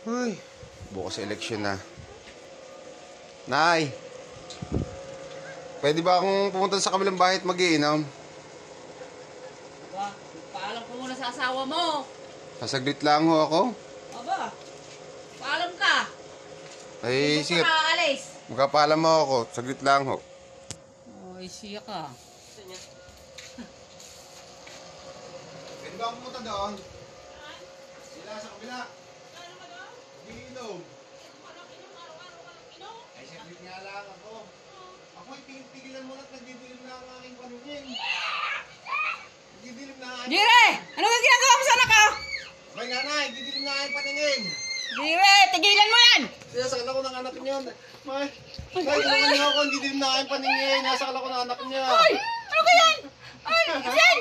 Uy, bukas eleksyon na. Nay, pwede ba akong pumunta sa kabilang bahay at mag-iinom? Aba, paalam ko muna sa asawa mo. Sasaglit lang ho ako. Aba, paalam ka. Ay, Hindi sige. ka aalis. Magkapaalam mo ako. Saglit lang ho. Ay, siya ka. Pwede ba akong pumunta doon? Sila sa kabila. Mag-iinom. Ay, saglit nga lang ako. Ako'y tigil-tigilan mo na't nagdidilim na ang aking panungin. Nagdidilim na ang... Jire! Ano ang ginagawa mo sa anak ka? May nanay, didilim na aking paningin. Jire, tigilan mo yan! Sinasakal ako ng anak niya. May, tulungan niyo ako, didilim na aking paningin. Nasakal ako ng anak niya. Ay! Ano ba yan? Ay! Yan!